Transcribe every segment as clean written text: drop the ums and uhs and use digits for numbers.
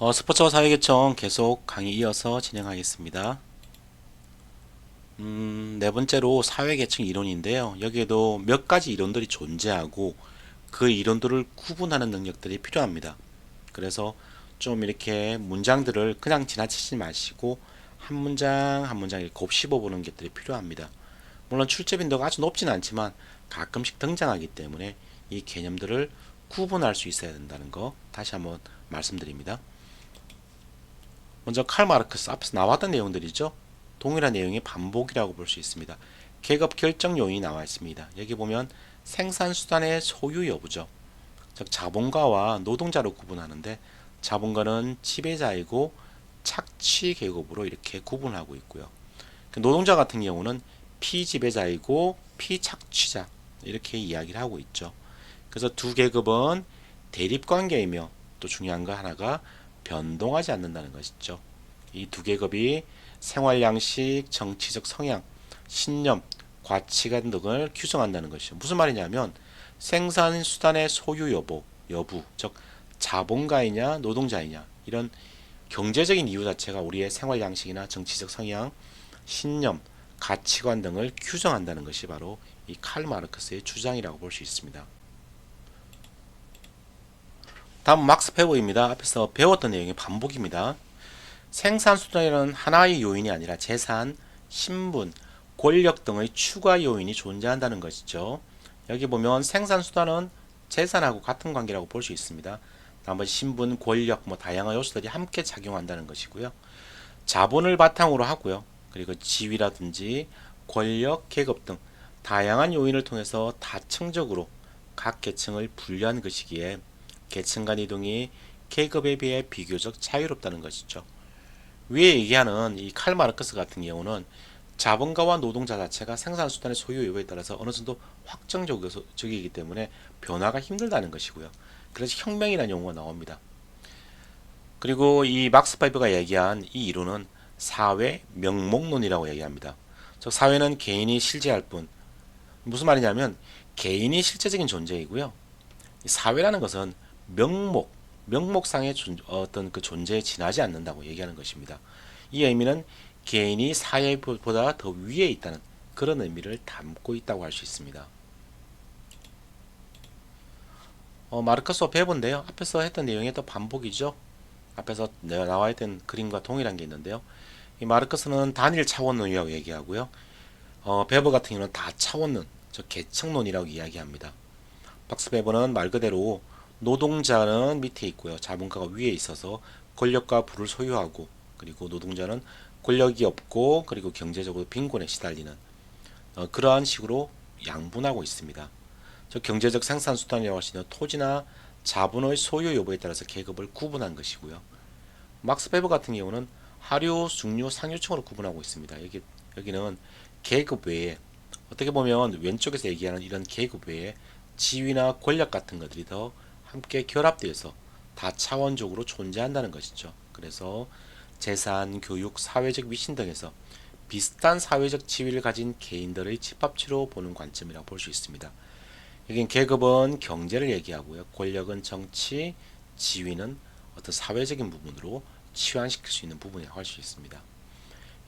스포츠와 사회계청 계속 강의 이어서 진행하겠습니다. 네 번째로 사회계청 이론인데요. 여기에도 몇 가지 이론들이 존재하고 그 이론들을 구분하는 능력들이 필요합니다. 그래서 좀 이렇게 문장들을 그냥 지나치지 마시고 한 문장 한 문장 이렇게 곱씹어보는 것들이 필요합니다. 물론 출제 빈도가 아주 높지는 않지만 가끔씩 등장하기 때문에 이 개념들을 구분할 수 있어야 된다는 거 다시 한번 말씀드립니다. 먼저 칼 마르크스 앞에서 나왔던 내용들이죠. 동일한 내용의 반복이라고 볼 수 있습니다. 계급 결정 요인이 나와 있습니다. 여기 보면 생산수단의 소유 여부죠. 즉 자본가와 노동자로 구분하는데 자본가는 지배자이고 착취 계급으로 이렇게 구분하고 있고요. 노동자 같은 경우는 피지배자이고 피착취자 이렇게 이야기를 하고 있죠. 그래서 두 계급은 대립관계이며 또 중요한 거 하나가 변동하지 않는다는 것이죠. 이 두 계급이 생활 양식, 정치적 성향, 신념, 가치관 등을 규정한다는 것이죠. 무슨 말이냐면 생산 수단의 소유 여부, 즉 자본가이냐 노동자이냐 이런 경제적인 이유 자체가 우리의 생활 양식이나 정치적 성향, 신념, 가치관 등을 규정한다는 것이 바로 이 칼 마르크스의 주장이라고 볼 수 있습니다. 다음 막스 페버입니다. 앞에서 배웠던 내용의 반복입니다. 생산수단에는 하나의 요인이 아니라 재산, 신분, 권력 등의 추가 요인이 존재한다는 것이죠. 여기 보면 생산수단은 재산하고 같은 관계라고 볼 수 있습니다. 나머지 신분, 권력, 다양한 요소들이 함께 작용한다는 것이고요. 자본을 바탕으로 하고요. 그리고 지위라든지 권력, 계급 등 다양한 요인을 통해서 다층적으로 각 계층을 분류한 것이기에 계층 간 이동이 계급에 비해 비교적 자유롭다는 것이죠. 위에 얘기하는 이 칼 마르크스 같은 경우는 자본가와 노동자 자체가 생산수단의 소유 여부에 따라서 어느 정도 확정적이기 때문에 변화가 힘들다는 것이고요. 그래서 혁명이라는 용어가 나옵니다. 그리고 이 막스 파이브가 얘기한 이 이론은 사회 명목론이라고 얘기합니다. 즉 사회는 개인이 실제할 뿐 무슨 말이냐면 개인이 실제적인 존재이고요. 사회라는 것은 명목, 명목상의 어떤 그 존재에 지나지 않는다고 얘기하는 것입니다. 이 의미는 개인이 사회보다 더 위에 있다는 그런 의미를 담고 있다고 할 수 있습니다. 마르크스 베버인데요. 앞에서 했던 내용의 또 반복이죠. 앞에서 나와 있던 그림과 동일한 게 있는데요. 이 마르크스는 단일 차원론이라고 얘기하고요. 베버 같은 경우는 다차원론, 즉 계층론이라고 이야기합니다. 박스 베버는 말 그대로 노동자는 밑에 있고요. 자본가가 위에 있어서 권력과 부를 소유하고 그리고 노동자는 권력이 없고 그리고 경제적으로 빈곤에 시달리는 그러한 식으로 양분하고 있습니다. 즉 경제적 생산 수단이라고 할 수 있는 토지나 자본의 소유 여부에 따라서 계급을 구분한 것이고요. 막스 베버 같은 경우는 하류, 중류, 상류층으로 구분하고 있습니다. 여기는 계급 외에 어떻게 보면 왼쪽에서 얘기하는 이런 계급 외에 지위나 권력 같은 것들이 더 함께 결합되어서 다차원적으로 존재한다는 것이죠. 그래서 재산, 교육, 사회적 위신 등에서 비슷한 사회적 지위를 가진 개인들의 집합체로 보는 관점이라고 볼 수 있습니다. 여긴 계급은 경제를 얘기하고요. 권력은 정치, 지위는 어떤 사회적인 부분으로 치환시킬 수 있는 부분이라고 할 수 있습니다.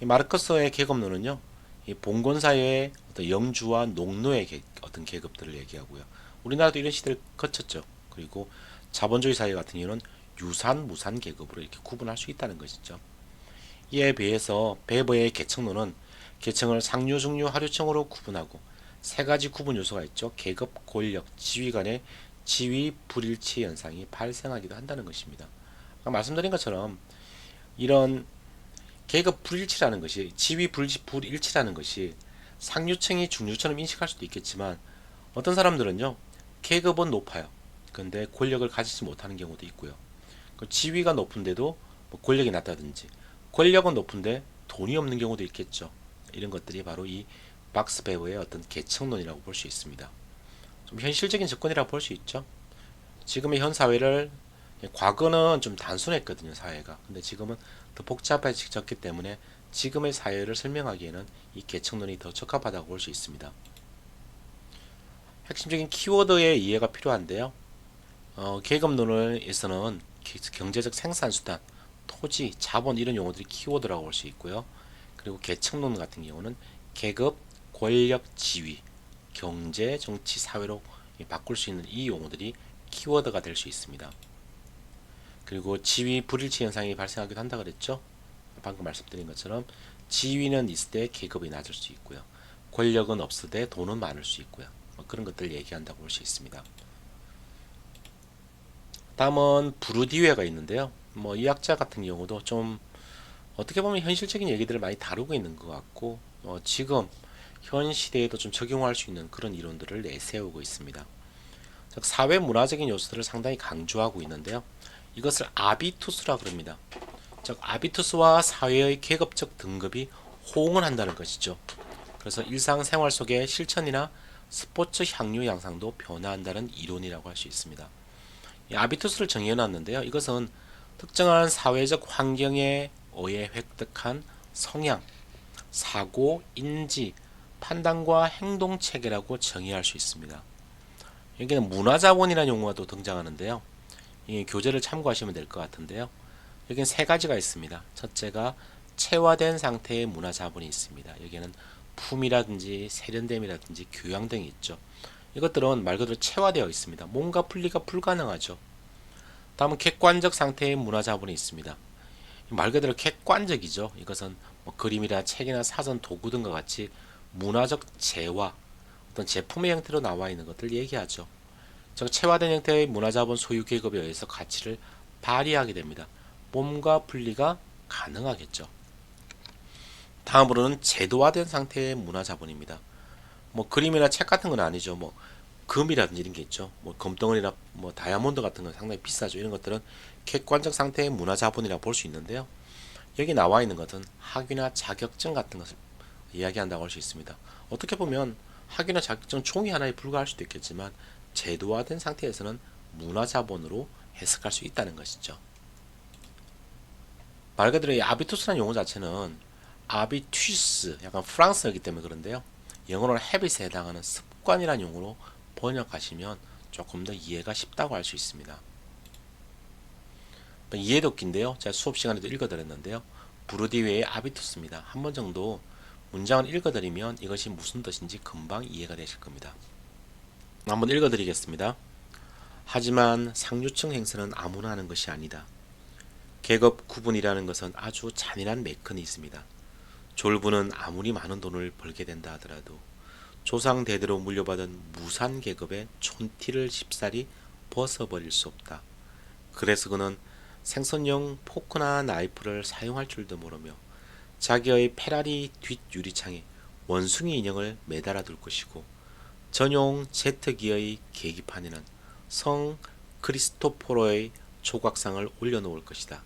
이 마르크스의 계급론은요, 이 봉건 사회의 어떤 영주와 농노의 어떤 계급들을 얘기하고요. 우리나라도 이런 시대를 거쳤죠. 그리고 자본주의 사회 같은 경우는 유산, 무산 계급으로 이렇게 구분할 수 있다는 것이죠. 이에 비해서 베버의 계층론은 계층을 상류, 중류, 하류층으로 구분하고 세 가지 구분 요소가 있죠. 계급, 권력, 지위 간의 지위 불일치 현상이 발생하기도 한다는 것입니다. 아까 말씀드린 것처럼 이런 계급 불일치라는 것이 지위 불일치라는 것이 상류층이 중류층을 인식할 수도 있겠지만 어떤 사람들은요 계급은 높아요. 근데 권력을 가지지 못하는 경우도 있고요. 지위가 높은데도 권력이 낮다든지 권력은 높은데 돈이 없는 경우도 있겠죠. 이런 것들이 바로 이 박스 베버의 어떤 계층론이라고 볼 수 있습니다. 좀 현실적인 접근이라고 볼 수 있죠. 지금의 현 사회를 과거는 좀 단순했거든요, 사회가. 근데 지금은 더 복잡해졌기 때문에 지금의 사회를 설명하기에는 이 계층론이 더 적합하다고 볼 수 있습니다. 핵심적인 키워드의 이해가 필요한데요. 계급론에서는 경제적 생산수단, 토지, 자본 이런 용어들이 키워드라고 볼 수 있고요. 그리고 계층론 같은 경우는 계급, 권력, 지위, 경제, 정치, 사회로 바꿀 수 있는 이 용어들이 키워드가 될 수 있습니다. 그리고 지위 불일치 현상이 발생하기도 한다 그랬죠. 방금 말씀드린 것처럼 지위는 있을 때 계급이 낮을 수 있고요. 권력은 없을 때 돈은 많을 수 있고요. 그런 것들을 얘기한다고 볼 수 있습니다. 다음은 부르디웨가 있는데요. 이 학자 같은 경우도 좀 어떻게 보면 현실적인 얘기들을 많이 다루고 있는 것 같고 지금 현 시대에도 좀 적용할 수 있는 그런 이론들을 내세우고 있습니다. 즉 사회 문화적인 요소들을 상당히 강조하고 있는데요. 이것을 아비투스라 그럽니다. 즉 아비투스와 사회의 계급적 등급이 호응을 한다는 것이죠. 그래서 일상생활 속의 실천이나 스포츠 향유 양상도 변화한다는 이론이라고 할 수 있습니다. 이 아비투스를 정해놨는데요. 이것은 특정한 사회적 환경에 의해 획득한 성향, 사고, 인지, 판단과 행동 체계라고 정의할 수 있습니다. 여기는 문화자본이라는 용어가 또 등장하는데요. 이 교재를 참고하시면 될 것 같은데요. 여기는 세 가지가 있습니다. 첫째가 체화된 상태의 문화자본이 있습니다. 여기에는 품이라든지 세련됨이라든지 교양 등이 있죠. 이것들은 말 그대로 체화되어 있습니다. 뭔가 분리가 불가능하죠. 다음은 객관적 상태의 문화자본이 있습니다. 말 그대로 객관적이죠. 이것은 그림이나 책이나 사전 도구 등과 같이 문화적 재화, 어떤 제품의 형태로 나와 있는 것들 얘기하죠. 즉 체화된 형태의 문화자본 소유 계급에 의해서 가치를 발휘하게 됩니다. 몸과 분리가 가능하겠죠. 다음으로는 제도화된 상태의 문화자본입니다. 그림이나 책 같은 건 아니죠. 금이라든지 이런 게 있죠. 금덩어리나 다이아몬드 같은 건 상당히 비싸죠. 이런 것들은 객관적 상태의 문화자본이라고 볼 수 있는데요. 여기 나와 있는 것은 학위나 자격증 같은 것을 이야기한다고 할 수 있습니다. 어떻게 보면 학위나 자격증 종이 하나에 불과할 수도 있겠지만 제도화된 상태에서는 문화자본으로 해석할 수 있다는 것이죠. 말 그대로 이 아비투스라는 용어 자체는 아비투스, 약간 프랑스어이기 때문에 그런데요. 영어로는 habit에 해당하는 습관이라는 용어로 번역하시면 조금 더 이해가 쉽다고 할 수 있습니다. 이해도끼인데요. 제가 수업 시간에도 읽어드렸는데요. 부르디웨의 아비투스입니다. 한 번 정도 문장을 읽어드리면 이것이 무슨 뜻인지 금방 이해가 되실 겁니다. 한번 읽어드리겠습니다. 하지만 상류층 행세는 아무나 하는 것이 아니다. 계급 구분이라는 것은 아주 잔인한 메커니즘이다. 졸부는 아무리 많은 돈을 벌게 된다 하더라도 조상 대대로 물려받은 무산 계급의 촌티를 쉽사리 벗어버릴 수 없다. 그래서 그는 생선용 포크나 나이프를 사용할 줄도 모르며 자기의 페라리 뒷 유리창에 원숭이 인형을 매달아 둘 것이고 전용 제트기의 계기판에는 성 크리스토포로의 조각상을 올려놓을 것이다.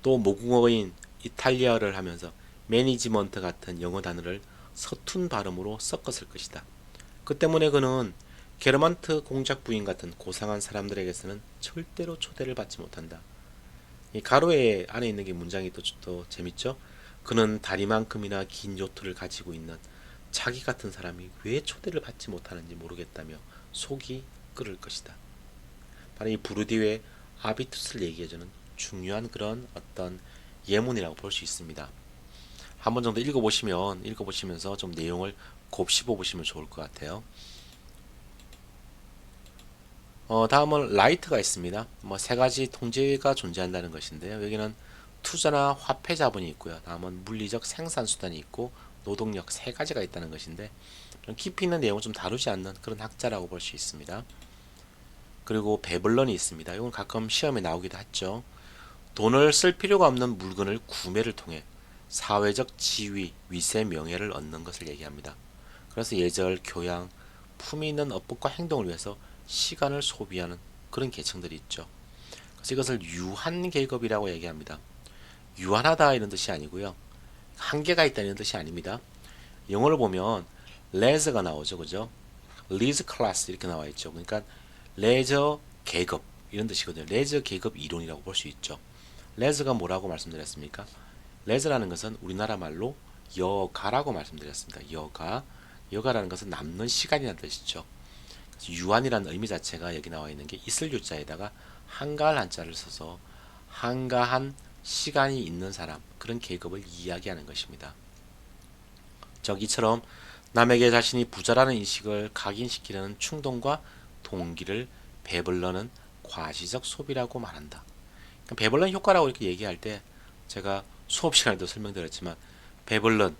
또 모국어인 이탈리아어를 하면서 매니지먼트 같은 영어 단어를 서툰 발음으로 섞었을 것이다. 그 때문에 그는 게르만트 공작 부인 같은 고상한 사람들에게서는 절대로 초대를 받지 못한다. 이 가로에 안에 있는 게 문장이 또 재밌죠? 그는 다리만큼이나 긴 요트를 가지고 있는 자기 같은 사람이 왜 초대를 받지 못하는지 모르겠다며 속이 끓을 것이다. 바로 이 부르디웨의 아비투스를 얘기해주는 중요한 그런 어떤 예문이라고 볼 수 있습니다. 한 번 정도 읽어보시면서 좀 내용을 곱씹어 보시면 좋을 것 같아요. 다음은 라이트가 있습니다. 세 가지 통제가 존재한다는 것인데요. 여기는 투자나 화폐 자본이 있고요. 다음은 물리적 생산 수단이 있고 노동력 세 가지가 있다는 것인데 좀 깊이 있는 내용을 좀 다루지 않는 그런 학자라고 볼 수 있습니다. 그리고 배블런이 있습니다. 이건 가끔 시험에 나오기도 했죠. 돈을 쓸 필요가 없는 물건을 구매를 통해 사회적 지위, 위세, 명예를 얻는 것을 얘기합니다. 그래서 예절, 교양, 품위 있는 업복과 행동을 위해서 시간을 소비하는 그런 계층들이 있죠. 그래서 이것을 유한 계급이라고 얘기합니다. 유한하다 이런 뜻이 아니고요. 한계가 있다 이런 뜻이 아닙니다. 영어를 보면 레저가 나오죠. 그죠? 리즈 클래스 이렇게 나와 있죠. 그러니까 레저 계급 이런 뜻이거든요. 레저 계급 이론이라고 볼 수 있죠. 레저가 뭐라고 말씀드렸습니까? 레저라는 것은 우리나라 말로 여가라고 말씀드렸습니다. 여가라는 것은 남는 시간이라는 뜻이죠. 유한이라는 의미 자체가 여기 나와 있는 게 있을 유자에다가 한가할 한자를 써서 한가한 시간이 있는 사람, 그런 계급을 이야기하는 것입니다. 이처럼 남에게 자신이 부자라는 인식을 각인시키려는 충동과 동기를 배불러는 과시적 소비라고 말한다. 배불런 효과라고 이렇게 얘기할 때 제가 수업 시간에도 설명드렸지만 배불른,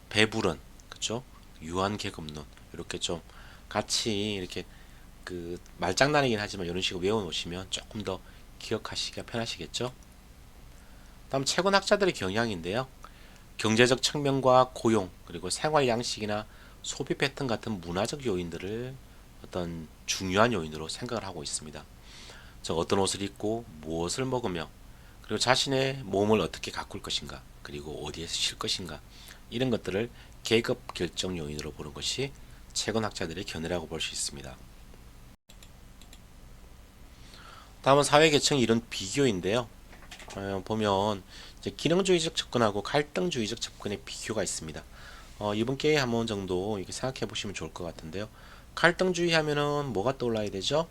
배부른, 그쵸? 유한 계급론 이렇게 좀 같이 이렇게 그 말장난이긴 하지만 이런 식으로 외워놓으시면 조금 더 기억하시기가 편하시겠죠? 다음 채권학자들의 경향인데요. 경제적 측면과 고용 그리고 생활 양식이나 소비 패턴 같은 문화적 요인들을 어떤 중요한 요인으로 생각을 하고 있습니다. 즉 어떤 옷을 입고 무엇을 먹으며 그리고 자신의 몸을 어떻게 가꿀 것인가 그리고 어디에서 쉴 것인가 이런 것들을 계급 결정 요인으로 보는 것이 채권학자들의 견해라고 볼 수 있습니다. 다음은 사회계층 이론 비교인데요. 보면 이제 기능주의적 접근하고 갈등주의적 접근의 비교가 있습니다. 이번 기회에 한 번 정도 이렇게 생각해 보시면 좋을 것 같은데요. 갈등주의 하면은 뭐가 떠올라야 되죠?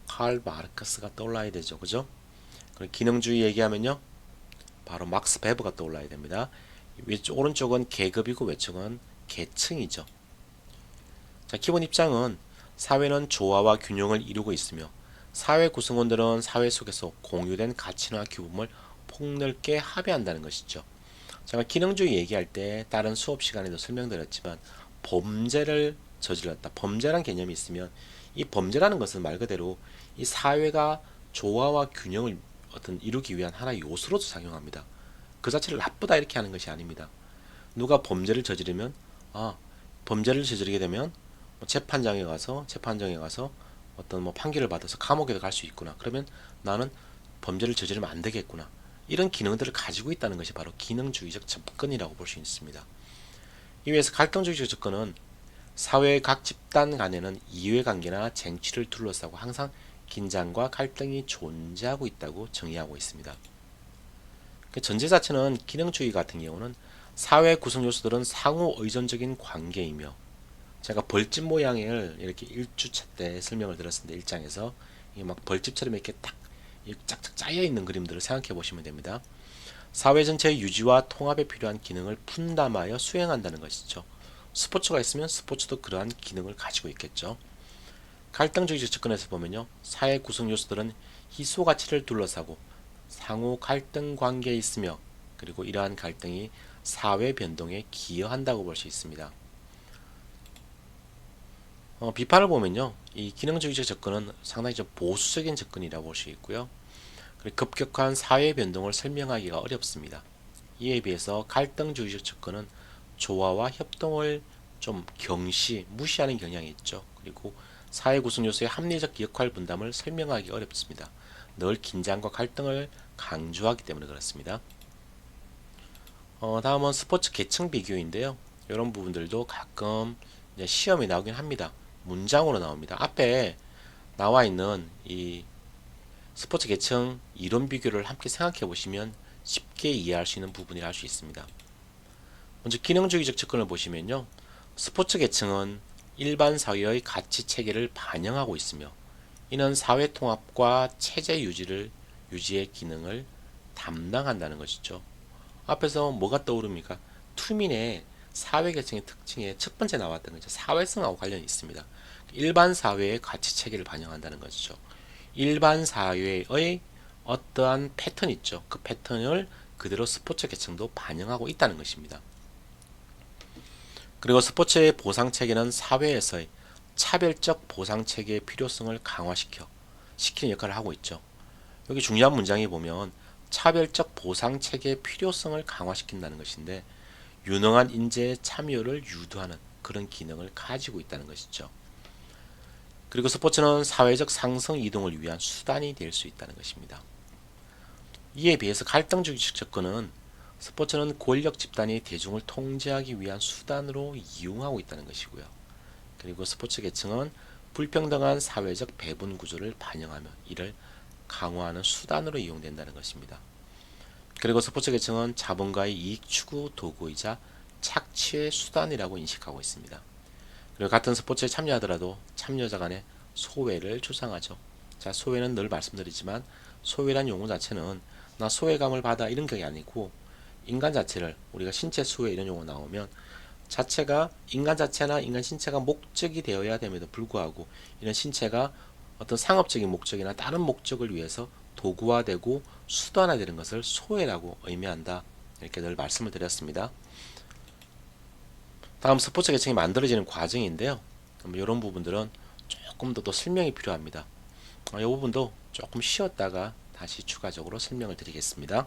칼 마르크스가 떠올라야 되죠. 그죠? 그리고 기능주의 얘기하면요. 바로 막스 베버가 떠올라야 됩니다. 오른쪽은 계급이고 왼쪽은 계층이죠. 자, 기본 입장은 사회는 조화와 균형을 이루고 있으며 사회 구성원들은 사회 속에서 공유된 가치나 규범을 폭넓게 합의한다는 것이죠. 제가 기능주의 얘기할 때 다른 수업 시간에도 설명드렸지만 범죄를 저질렀다. 범죄란 개념이 있으면 이 범죄라는 것은 말 그대로 이 사회가 조화와 균형을 어떤 이루기 위한 하나의 요소로도 작용합니다. 그 자체를 나쁘다 이렇게 하는 것이 아닙니다. 누가 범죄를 저지르면 범죄를 저지르게 되면 재판정에 가서 어떤 뭐 판결을 받아서 감옥에도 갈 수 있구나. 그러면 나는 범죄를 저지르면 안 되겠구나. 이런 기능들을 가지고 있다는 것이 바로 기능주의적 접근이라고 볼 수 있습니다. 이외에서 갈등주의적 접근은 사회의 각 집단 간에는 이해관계나 쟁취를 둘러싸고 항상 긴장과 갈등이 존재하고 있다고 정의하고 있습니다. 전제 자체는 기능주의 같은 경우는 사회 구성 요소들은 상호 의존적인 관계이며 제가 벌집 모양을 이렇게 1주차 때 설명을 드렸습니다. 1장에서 이게 막 벌집처럼 이렇게 딱 짝짝 짜여 있는 그림들을 생각해 보시면 됩니다. 사회 전체의 유지와 통합에 필요한 기능을 분담하여 수행한다는 것이죠. 스포츠가 있으면 스포츠도 그러한 기능을 가지고 있겠죠. 갈등주의적 접근에서 보면요. 사회 구성 요소들은 희소 가치를 둘러싸고 상호 갈등 관계에 있으며 그리고 이러한 갈등이 사회 변동에 기여한다고 볼 수 있습니다. 비판을 보면요. 이 기능주의적 접근은 상당히 좀 보수적인 접근이라고 볼 수 있고요. 그리고 급격한 사회 변동을 설명하기가 어렵습니다. 이에 비해서 갈등주의적 접근은 조화와 협동을 좀 무시하는 경향이 있죠. 그리고 사회 구성 요소의 합리적 역할 분담을 설명하기 어렵습니다. 늘 긴장과 갈등을 강조하기 때문에 그렇습니다. 다음은 스포츠 계층 비교인데요. 이런 부분들도 가끔 시험에 나오긴 합니다. 문장으로 나옵니다. 앞에 나와 있는 이 스포츠 계층 이론 비교를 함께 생각해 보시면 쉽게 이해할 수 있는 부분이라 할 수 있습니다. 먼저 기능주의적 접근을 보시면요. 스포츠 계층은 일반 사회의 가치 체계를 반영하고 있으며 이는 사회 통합과 체제 유지의 기능을 담당한다는 것이죠. 앞에서 뭐가 떠오릅니까? 투민의 사회계층의 특징에 첫 번째 나왔던 거죠. 사회성하고 관련이 있습니다. 일반 사회의 가치 체계를 반영한다는 것이죠. 일반 사회의 어떠한 패턴이 있죠. 그 패턴을 그대로 스포츠 계층도 반영하고 있다는 것입니다. 그리고 스포츠의 보상 체계는 사회에서의 차별적 보상 체계의 필요성을 시키는 역할을 하고 있죠. 여기 중요한 문장에 보면 차별적 보상 체계의 필요성을 강화시킨다는 것인데 유능한 인재의 참여를 유도하는 그런 기능을 가지고 있다는 것이죠. 그리고 스포츠는 사회적 상승 이동을 위한 수단이 될 수 있다는 것입니다. 이에 비해서 갈등주의적 접근은 스포츠는 권력 집단이 대중을 통제하기 위한 수단으로 이용하고 있다는 것이고요. 그리고 스포츠 계층은 불평등한 사회적 배분 구조를 반영하며 이를 강화하는 수단으로 이용된다는 것입니다. 그리고 스포츠 계층은 자본가의 이익 추구 도구이자 착취의 수단이라고 인식하고 있습니다. 그리고 같은 스포츠에 참여하더라도 참여자 간의 소외를 추상하죠. 자, 소외는 늘 말씀드리지만 소외란 용어 자체는 나 소외감을 받아 이런 게 아니고 인간 자체를 우리가 신체 소외 이런 용어 나오면 자체가 인간 자체나 인간 신체가 목적이 되어야 됨에도 불구하고 이런 신체가 어떤 상업적인 목적이나 다른 목적을 위해서 도구화되고 수단화되는 것을 소외라고 의미한다. 이렇게 늘 말씀을 드렸습니다. 다음 스포츠 계층이 만들어지는 과정인데요. 이런 부분들은 조금 더 설명이 필요합니다. 이 부분도 조금 쉬었다가 다시 추가적으로 설명을 드리겠습니다.